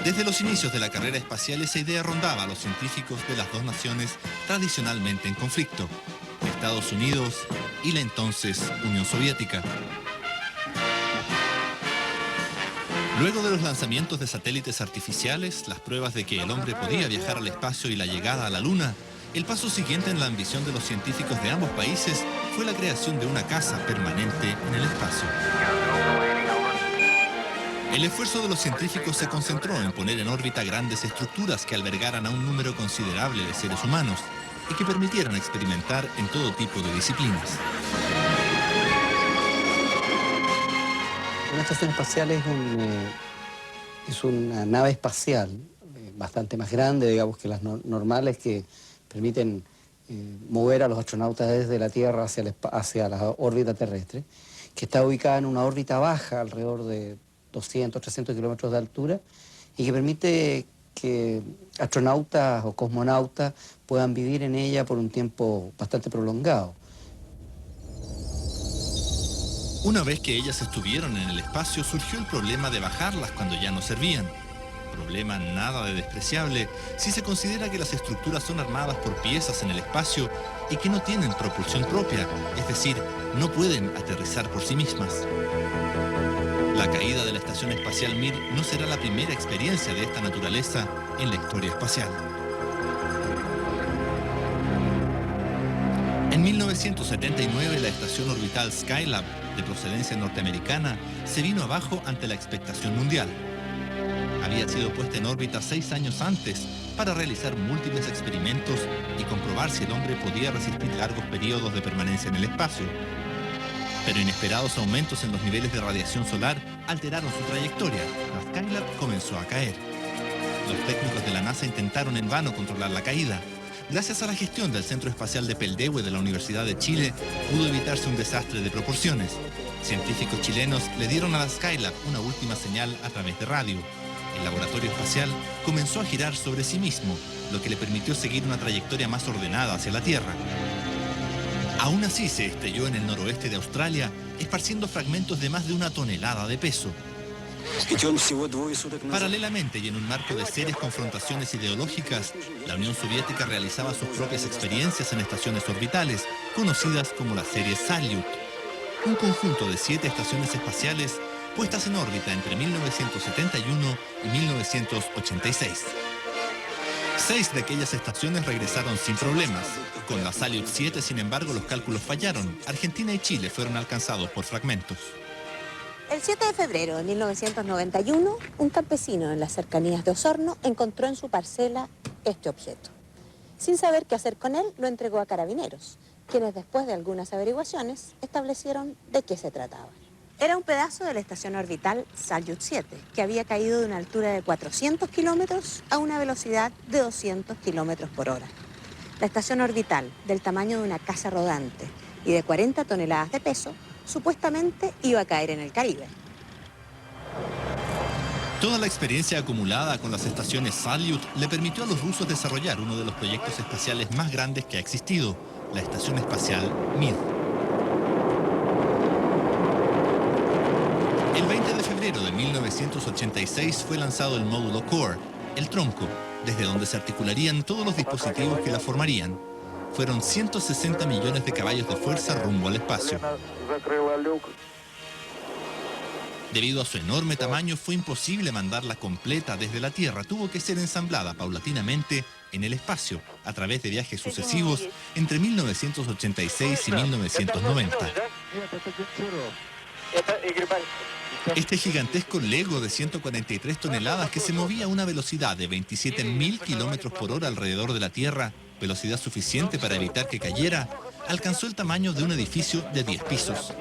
Desde los inicios de la carrera espacial, esa idea rondaba a los científicos de las dos naciones tradicionalmente en conflicto, Estados Unidos y la entonces Unión Soviética. Luego de los lanzamientos de satélites artificiales, las pruebas de que el hombre podía viajar al espacio y la llegada a la Luna, el paso siguiente en la ambición de los científicos de ambos países fue la creación de una casa permanente en el espacio. El esfuerzo de los científicos se concentró en poner en órbita grandes estructuras que albergaran a un número considerable de seres humanos y que permitieran experimentar en todo tipo de disciplinas. Una estación espacial es una nave espacial bastante más grande, digamos, que las normales, que permiten mover a los astronautas desde la Tierra hacia la órbita terrestre, que está ubicada en una órbita baja, alrededor de 200, 300 kilómetros de altura, y que permite que astronautas o cosmonautas puedan vivir en ella por un tiempo bastante prolongado. Una vez que ellas estuvieron en el espacio, surgió el problema de bajarlas cuando ya no servían. Problema nada de despreciable si se considera que las estructuras son armadas por piezas en el espacio y que no tienen propulsión propia, es decir, no pueden aterrizar por sí mismas. La caída de la Estación Espacial Mir no será la primera experiencia de esta naturaleza en la historia espacial. En 1979, la estación orbital Skylab, de procedencia norteamericana, se vino abajo ante la expectación mundial. Había sido puesta en órbita 6 años antes para realizar múltiples experimentos y comprobar si el hombre podía resistir largos periodos de permanencia en el espacio. Pero inesperados aumentos en los niveles de radiación solar alteraron su trayectoria. La Skylab comenzó a caer. Los técnicos de la NASA intentaron en vano controlar la caída. Gracias a la gestión del Centro Espacial de Peldehue de la Universidad de Chile, pudo evitarse un desastre de proporciones. Científicos chilenos le dieron a la Skylab una última señal a través de radio. El laboratorio espacial comenzó a girar sobre sí mismo, lo que le permitió seguir una trayectoria más ordenada hacia la Tierra. Aún así se estrelló en el noroeste de Australia, esparciendo fragmentos de más de 1 tonelada de peso. Paralelamente y en un marco de serias confrontaciones ideológicas, la Unión Soviética realizaba sus propias experiencias en estaciones orbitales, conocidas como la serie Salyut, un conjunto de 7 estaciones espaciales puestas en órbita entre 1971 y 1986. 6 de aquellas estaciones regresaron sin problemas. Con la Salyut 7, sin embargo, los cálculos fallaron. Argentina y Chile fueron alcanzados por fragmentos. El 7 de febrero de 1991, un campesino en las cercanías de Osorno encontró en su parcela este objeto. Sin saber qué hacer con él, lo entregó a carabineros, quienes después de algunas averiguaciones establecieron de qué se trataba. Era un pedazo de la estación orbital Salyut 7, que había caído de una altura de 400 kilómetros a una velocidad de 200 kilómetros por hora. La estación orbital, del tamaño de una casa rodante y de 40 toneladas de peso, supuestamente iba a caer en el Caribe. Toda la experiencia acumulada con las estaciones Salyut le permitió a los rusos desarrollar uno de los proyectos espaciales más grandes que ha existido, la Estación Espacial Mir. El 20 de febrero de 1986 fue lanzado el módulo Core, el tronco, desde donde se articularían todos los dispositivos que la formarían. Fueron 160 millones de caballos de fuerza rumbo al espacio. Debido a su enorme tamaño, fue imposible mandarla completa desde la Tierra. Tuvo que ser ensamblada paulatinamente en el espacio, a través de viajes sucesivos entre 1986 y 1990. Este gigantesco Lego de 143 toneladas que se movía a una velocidad de 27.000 kilómetros por hora alrededor de la Tierra, velocidad suficiente para evitar que cayera, alcanzó el tamaño de un edificio de 10 pisos.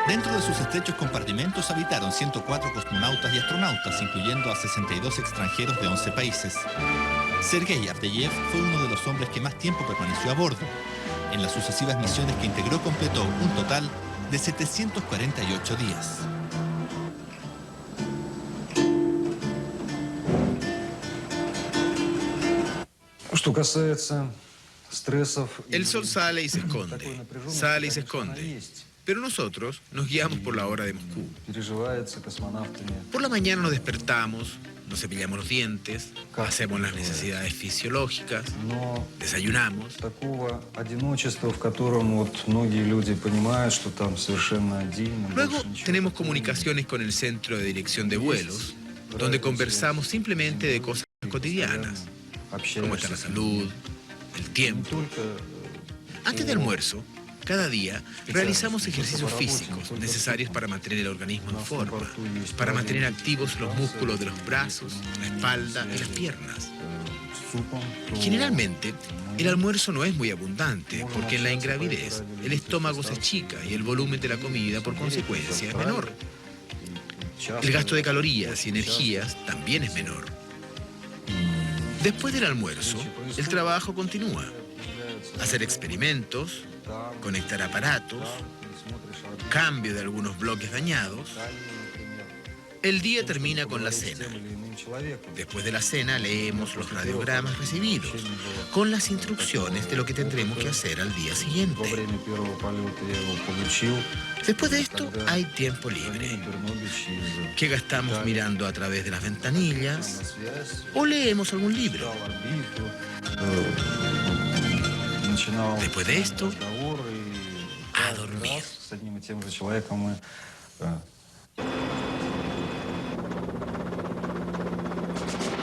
Dentro de sus estrechos compartimentos habitaron 104 cosmonautas y astronautas, incluyendo a 62 extranjeros de 11 países. Sergei Avdeyev fue uno de los hombres que más tiempo permaneció a bordo. En las sucesivas misiones que integró completó un total de 748 días. El sol sale y se esconde, sale y se esconde. Pero nosotros nos guiamos por la hora de Moscú. Por la mañana nos despertamos, nos cepillamos los dientes, hacemos las necesidades fisiológicas, desayunamos. Luego tenemos comunicaciones con el centro de dirección de vuelos, donde conversamos simplemente de cosas cotidianas, cómo está la salud, el tiempo. Antes del almuerzo, cada día realizamos ejercicios físicos necesarios para mantener el organismo en forma, para mantener activos los músculos de los brazos, la espalda y las piernas. Generalmente, el almuerzo no es muy abundante porque en la ingravidez el estómago se achica y el volumen de la comida por consecuencia es menor. El gasto de calorías y energías también es menor. Después del almuerzo, el trabajo continúa. Hacer experimentos, conectar aparatos, cambio de algunos bloques dañados. El día termina con la cena. Después de la cena leemos los radiogramas recibidos, con las instrucciones de lo que tendremos que hacer al día siguiente. Después de esto hay tiempo libre, que gastamos mirando a través de las ventanillas o leemos algún libro. Después de esto, a dormir.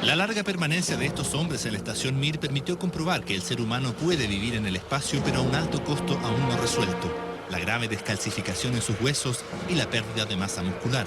La larga permanencia de estos hombres en la estación Mir permitió comprobar que el ser humano puede vivir en el espacio, pero a un alto costo aún no resuelto: la grave descalcificación en sus huesos y la pérdida de masa muscular.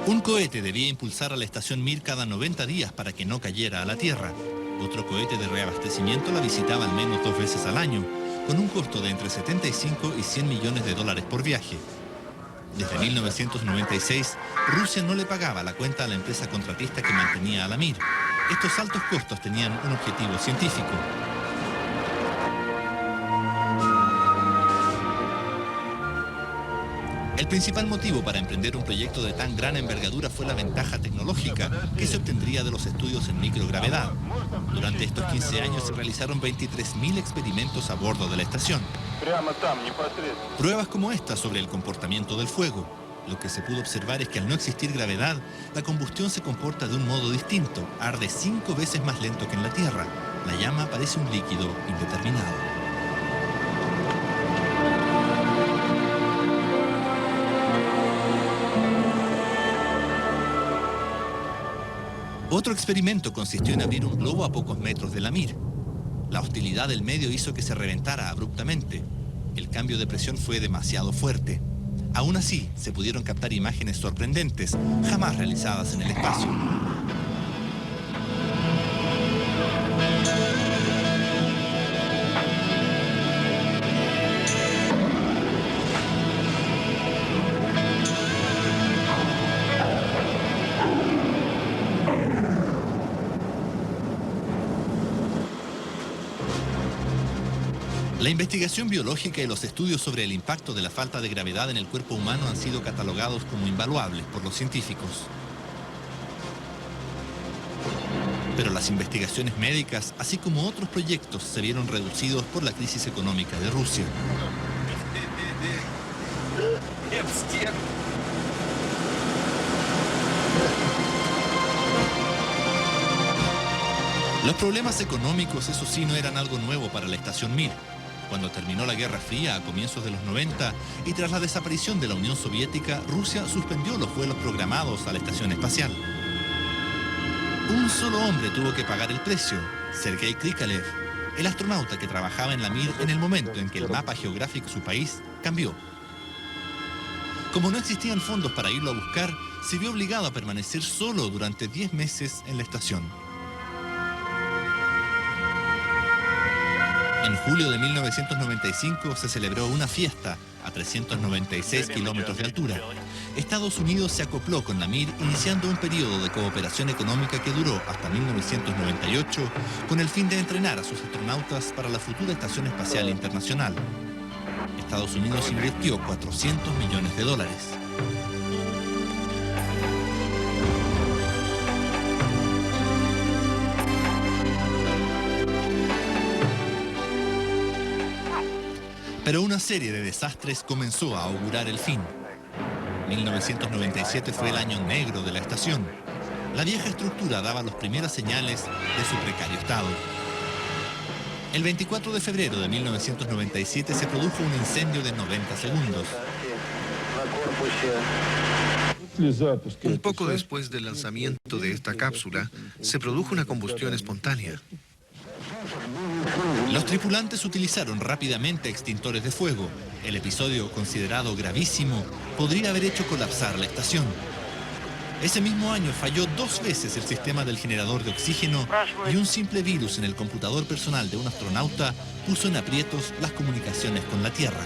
Un cohete debía impulsar a la estación Mir cada 90 días para que no cayera a la Tierra. Otro cohete de reabastecimiento la visitaba al menos 2 veces al año, con un costo de entre 75 y 100 millones de dólares por viaje. Desde 1996, Rusia no le pagaba la cuenta a la empresa contratista que mantenía a la Mir. Estos altos costos tenían un objetivo científico. El principal motivo para emprender un proyecto de tan gran envergadura fue la ventaja tecnológica que se obtendría de los estudios en microgravedad. Durante estos 15 años se realizaron 23.000 experimentos a bordo de la estación. Pruebas como esta sobre el comportamiento del fuego. Lo que se pudo observar es que al no existir gravedad, la combustión se comporta de un modo distinto. Arde 5 veces más lento que en la Tierra. La llama parece un líquido indeterminado. Otro experimento consistió en abrir un globo a pocos metros de la Mir. La hostilidad del medio hizo que se reventara abruptamente. El cambio de presión fue demasiado fuerte. Aún así, se pudieron captar imágenes sorprendentes, jamás realizadas en el espacio. La investigación biológica y los estudios sobre el impacto de la falta de gravedad en el cuerpo humano han sido catalogados como invaluables por los científicos. Pero las investigaciones médicas, así como otros proyectos, se vieron reducidos por la crisis económica de Rusia. Los problemas económicos, eso sí, no eran algo nuevo para la estación Mir. Cuando terminó la Guerra Fría a comienzos de los 90 y tras la desaparición de la Unión Soviética, Rusia suspendió los vuelos programados a la estación espacial. Un solo hombre tuvo que pagar el precio: Sergei Krikalev, el astronauta que trabajaba en la Mir en el momento en que el mapa geográfico de su país cambió. Como no existían fondos para irlo a buscar, se vio obligado a permanecer solo durante 10 meses en la estación. En julio de 1995 se celebró una fiesta a 396 kilómetros de altura. Estados Unidos se acopló con la Mir, iniciando un periodo de cooperación económica que duró hasta 1998, con el fin de entrenar a sus astronautas para la futura Estación Espacial Internacional. Estados Unidos invirtió $400 millones. Pero una serie de desastres comenzó a augurar el fin. 1997 fue el año negro de la estación. La vieja estructura daba las primeras señales de su precario estado. El 24 de febrero de 1997 se produjo un incendio de 90 segundos. Un poco después del lanzamiento de esta cápsula, se produjo una combustión espontánea. Los tripulantes utilizaron rápidamente extintores de fuego. El episodio, considerado gravísimo, podría haber hecho colapsar la estación. Ese mismo año falló 2 veces el sistema del generador de oxígeno y un simple virus en el computador personal de un astronauta puso en aprietos las comunicaciones con la Tierra.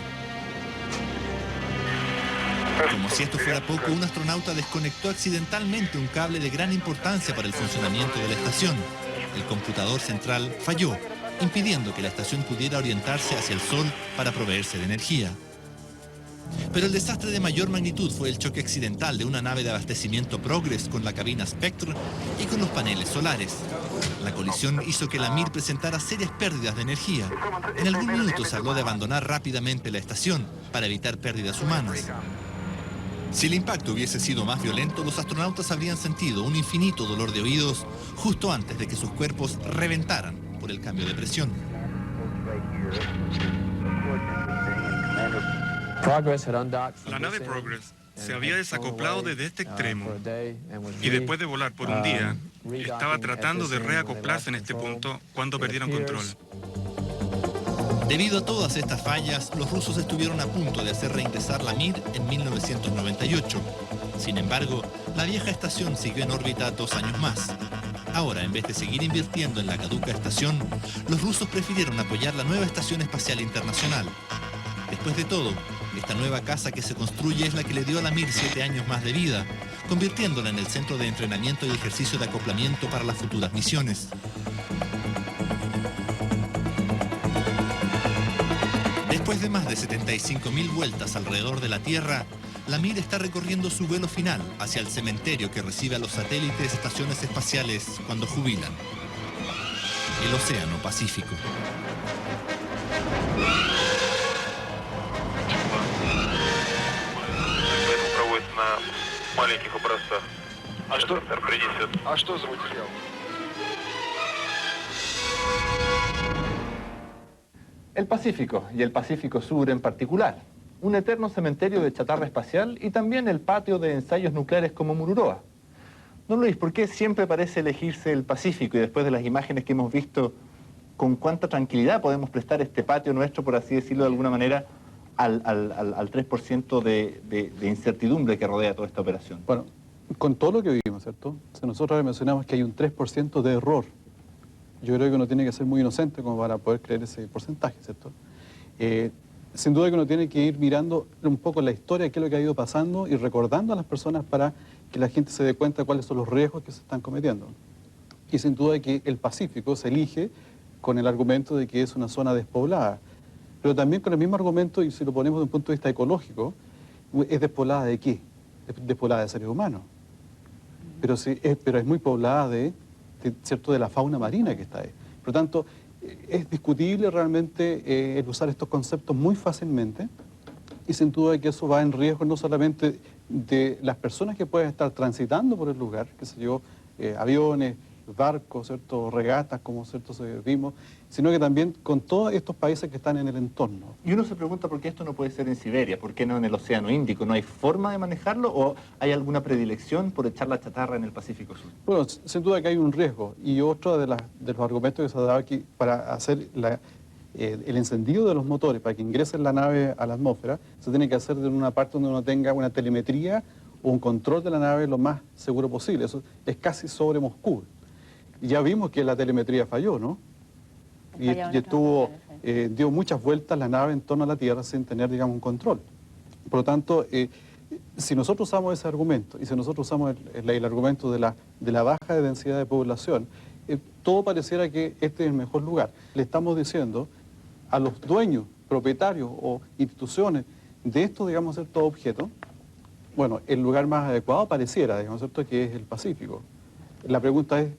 Como si esto fuera poco, un astronauta desconectó accidentalmente un cable de gran importancia para el funcionamiento de la estación. El computador central falló, impidiendo que la estación pudiera orientarse hacia el Sol para proveerse de energía. Pero el desastre de mayor magnitud fue el choque accidental de una nave de abastecimiento Progress con la cabina Spectre y con los paneles solares. La colisión hizo que la Mir presentara serias pérdidas de energía. En algún minuto se habló de abandonar rápidamente la estación para evitar pérdidas humanas. Si el impacto hubiese sido más violento, los astronautas habrían sentido un infinito dolor de oídos justo antes de que sus cuerpos reventaran por el cambio de presión. La nave Progress se había desacoplado desde este extremo y después de volar por un día, estaba tratando de reacoplarse en este punto cuando perdieron control. Debido a todas estas fallas, los rusos estuvieron a punto de hacer reingresar la Mir en 1998. Sin embargo, la vieja estación siguió en órbita 2 años más. Ahora, en vez de seguir invirtiendo en la caduca estación, los rusos prefirieron apoyar la nueva Estación Espacial Internacional. Después de todo, esta nueva casa que se construye es la que le dio a la Mir 7 años más de vida, convirtiéndola en el centro de entrenamiento y ejercicio de acoplamiento para las futuras misiones. Después de más de 75.000 vueltas alrededor de la Tierra, la Mir está recorriendo su vuelo final hacia el cementerio que recibe a los satélites de estaciones espaciales cuando jubilan. El Océano Pacífico. El Pacífico, y el Pacífico Sur en particular, un eterno cementerio de chatarra espacial y también el patio de ensayos nucleares como Mururoa. Don Luis, ¿por qué siempre parece elegirse el Pacífico y después de las imágenes que hemos visto, con cuánta tranquilidad podemos prestar este patio nuestro, por así decirlo de alguna manera, al 3% de incertidumbre que rodea toda esta operación? Bueno, con todo lo que vivimos, ¿cierto? Si nosotros mencionamos que hay un 3% de error, yo creo que uno tiene que ser muy inocente como para poder creer ese porcentaje, ¿cierto? Sin duda que uno tiene que ir mirando un poco la historia, qué es lo que ha ido pasando y recordando a las personas para que la gente se dé cuenta de cuáles son los riesgos que se están cometiendo. Y sin duda que el Pacífico se elige con el argumento de que es una zona despoblada, pero también con el mismo argumento, y si lo ponemos desde un punto de vista ecológico, ¿es despoblada de qué? Despoblada de seres humanos. Pero es muy poblada ¿cierto?, de la fauna marina que está ahí. Por lo tanto, es discutible realmente el usar estos conceptos muy fácilmente y sin duda que eso va en riesgo no solamente de las personas que pueden estar transitando por el lugar, qué sé yo, aviones, barcos, ¿cierto?, regatas, como ¿cierto?, vimos, sino que también con todos estos países que están en el entorno. Y uno se pregunta por qué esto no puede ser en Siberia, por qué no en el Océano Índico, ¿no hay forma de manejarlo o hay alguna predilección por echar la chatarra en el Pacífico Sur? Bueno, sin duda que hay un riesgo y otro de los argumentos que se ha dado aquí para hacer el encendido de los motores, para que ingrese la nave a la atmósfera, se tiene que hacer de una parte donde uno tenga una telemetría o un control de la nave lo más seguro posible. Eso es casi sobre Moscú. Ya vimos que la telemetría falló, ¿no? Y dio muchas vueltas la nave en torno a la Tierra sin tener, digamos, un control. Por lo tanto, si nosotros usamos ese argumento, y si nosotros usamos el argumento de la baja de densidad de población, todo pareciera que este es el mejor lugar. Le estamos diciendo a los dueños propietarios o instituciones de estos, digamos, ciertos objetos, bueno, el lugar más adecuado pareciera, digamos, ¿cierto?, que es el Pacífico. La pregunta es,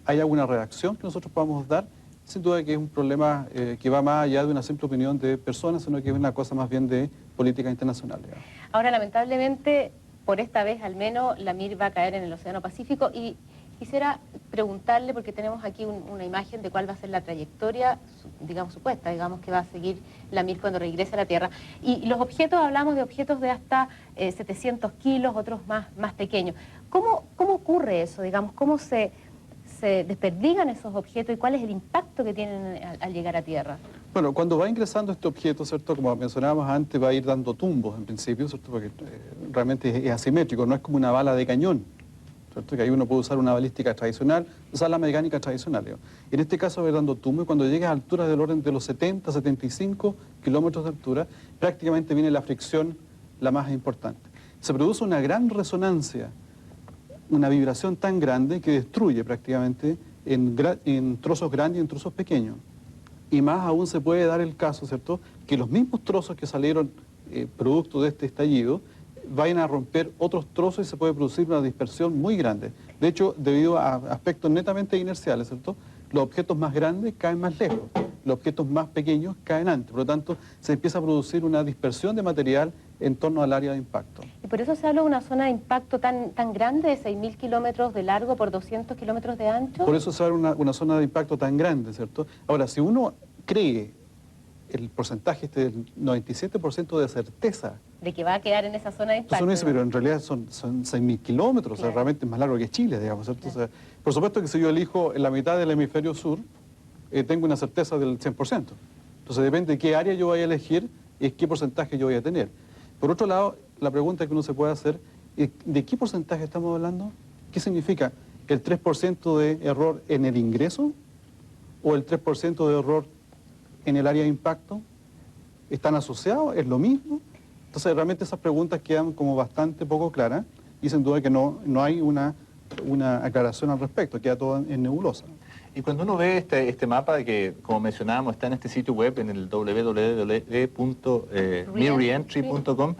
¿hay alguna reacción que nosotros podamos dar? Sin duda que es un problema que va más allá de una simple opinión de personas, sino que es una cosa más bien de política internacional, digamos. Ahora, lamentablemente, por esta vez al menos, la Mir va a caer en el Océano Pacífico y quisiera preguntarle, porque tenemos aquí una imagen de cuál va a ser la trayectoria, digamos, supuesta, digamos, que va a seguir la Mir cuando regrese a la Tierra. Y los objetos, hablamos de objetos de hasta 700 kilos, otros más pequeños. ¿Cómo ocurre eso, digamos? ¿Cómo se desperdigan esos objetos y cuál es el impacto que tienen al llegar a Tierra? Bueno, cuando va ingresando este objeto, ¿cierto?, como mencionábamos antes, va a ir dando tumbos en principio, ¿cierto?, porque realmente es asimétrico, no es como una bala de cañón, ¿cierto?, que ahí uno puede usar una balística tradicional, usar la mecánica tradicional, digamos. En este caso va a ir dando tumbos y cuando llegue a alturas del orden de los 70, 75 kilómetros de altura, prácticamente viene la fricción la más importante. Se produce una gran resonancia, una vibración tan grande que destruye prácticamente en trozos grandes y en trozos pequeños. Y más aún se puede dar el caso, ¿cierto?, que los mismos trozos que salieron producto de este estallido vayan a romper otros trozos y se puede producir una dispersión muy grande. De hecho, debido a aspectos netamente inerciales, ¿cierto?, los objetos más grandes caen más lejos, los objetos más pequeños caen antes. Por lo tanto, se empieza a producir una dispersión de material en torno al área de impacto. Y por eso se habla de una zona de impacto tan grande, de 6.000 kilómetros de largo por 200 kilómetros de ancho. Por eso se habla de una zona de impacto tan grande, ¿cierto? Ahora, si uno cree el porcentaje del 97% de certeza de que va a quedar en esa zona de impacto. Entonces uno dice, pero en realidad son 6.000 kilómetros, claro. O sea, realmente es más largo que Chile, digamos, ¿cierto? Claro. O sea, por supuesto que si yo elijo en la mitad del hemisferio sur, tengo una certeza del 100%. Entonces depende de qué área yo vaya a elegir y qué porcentaje yo voy a tener. Por otro lado, la pregunta que uno se puede hacer es, ¿de qué porcentaje estamos hablando? ¿Qué significa? ¿El 3% de error en el ingreso o el 3% de error en el área de impacto? ¿Están asociados? ¿Es lo mismo? Entonces realmente esas preguntas quedan como bastante poco claras y sin duda que no hay una aclaración al respecto, queda todo en nebulosa. Y cuando uno ve este mapa que, como mencionábamos, está en este sitio web, en el www.mirreentry.com,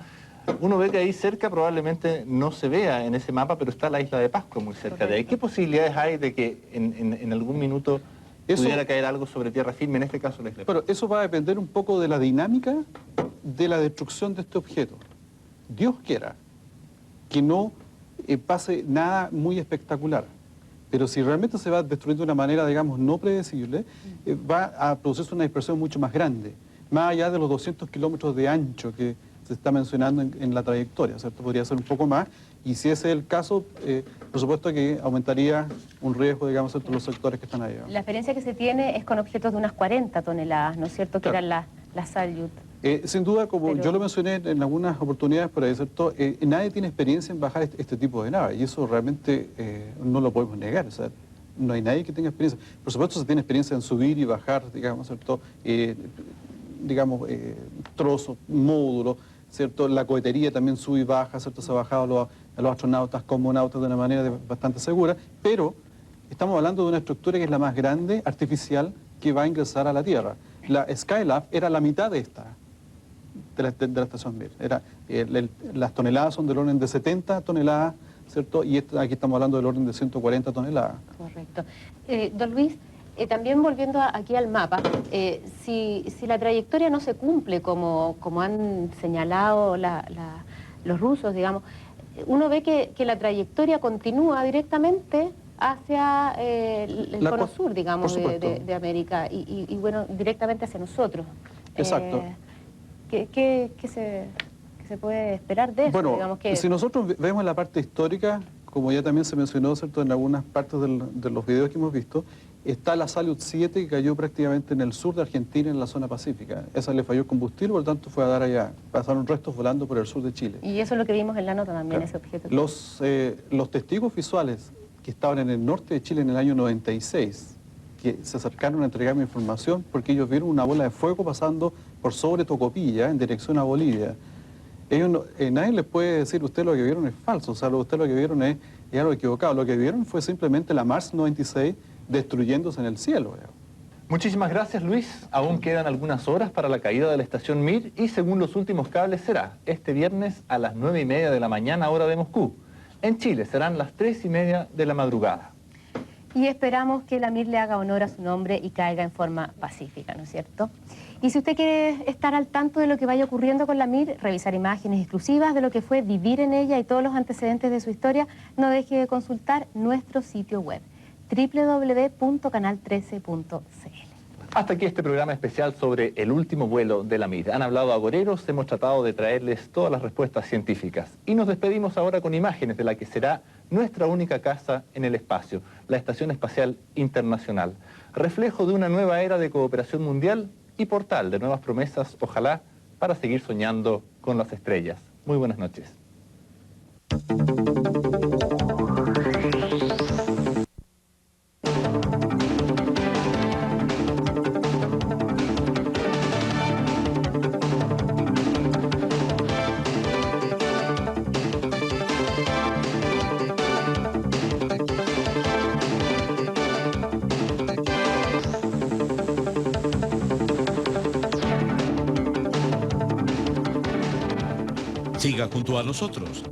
uno ve que ahí cerca probablemente no se vea en ese mapa, pero está la isla de Pascua muy cerca de ahí. ¿Qué posibilidades hay de que en algún minuto pudiera caer algo sobre tierra firme, en este caso la isla de Pascua? Pero eso va a depender un poco de la dinámica de la destrucción de este objeto. Dios quiera que no pase nada muy espectacular, pero si realmente se va destruyendo de una manera, digamos, no predecible, va a producirse una dispersión mucho más grande, más allá de los 200 kilómetros de ancho que se está mencionando en la trayectoria, ¿cierto? Podría ser un poco más, y si ese es el caso, por supuesto que aumentaría un riesgo, digamos, entre los sectores que están ahí. La experiencia que se tiene es con objetos de unas 40 toneladas, ¿no es cierto?, que claro. eran las Salyut. Sin duda, como yo lo mencioné en algunas oportunidades por ahí, ¿cierto? Nadie tiene experiencia en bajar este tipo de naves, y eso realmente no lo podemos negar, o sea, no hay nadie que tenga experiencia. Por supuesto se tiene experiencia en subir y bajar, digamos, ¿cierto? Trozos, módulos, ¿cierto? La cohetería también sube y baja, ¿cierto? Se ha bajado a los astronautas, cosmonautas de una manera bastante segura, pero estamos hablando de una estructura que es la más grande, artificial, que va a ingresar a la Tierra. La Skylab era la mitad de esta, de la estación Mir. Las toneladas son del orden de 70 toneladas, ¿cierto? Y aquí estamos hablando del orden de 140 toneladas. Correcto. Don Luis, también volviendo aquí al mapa, si la trayectoria no se cumple como han señalado los rusos, digamos, uno ve que la trayectoria continúa directamente hacia el cono sur, digamos, de América, y bueno, directamente hacia nosotros. Exacto. ¿Qué se puede esperar de eso? Bueno, digamos si nosotros vemos la parte histórica, como ya también se mencionó, ¿cierto?, en algunas partes de los videos que hemos visto, está la Salyut 7 que cayó prácticamente en el sur de Argentina, en la zona pacífica. Esa le falló combustible, por lo tanto fue a dar allá. Pasaron restos volando por el sur de Chile. Y eso es lo que vimos en la nota también, claro. Ese objeto. Los testigos visuales que estaban en el norte de Chile en el año 96, que se acercaron a entregarme información porque ellos vieron una bola de fuego pasando por sobre Tocopilla en dirección a Bolivia. Nadie les puede decir, usted lo que vieron es falso, o sea, usted lo que vieron es algo equivocado. Lo que vieron fue simplemente la Mars 96 destruyéndose en el cielo. Muchísimas gracias, Luis. Aún quedan algunas horas para la caída de la estación Mir y según los últimos cables será este viernes a las 9:30 de la mañana, hora de Moscú. En Chile serán las 3:30 de la madrugada. Y esperamos que la Mir le haga honor a su nombre y caiga en forma pacífica, ¿no es cierto? Y si usted quiere estar al tanto de lo que vaya ocurriendo con la Mir, revisar imágenes exclusivas de lo que fue vivir en ella y todos los antecedentes de su historia, no deje de consultar nuestro sitio web www.canal13.cl. Hasta aquí este programa especial sobre el último vuelo de la Mir. Han hablado agoreros, hemos tratado de traerles todas las respuestas científicas. Y nos despedimos ahora con imágenes de la que será nuestra única casa en el espacio, la Estación Espacial Internacional. Reflejo de una nueva era de cooperación mundial y portal de nuevas promesas, ojalá, para seguir soñando con las estrellas. Muy buenas noches. Siga junto a nosotros.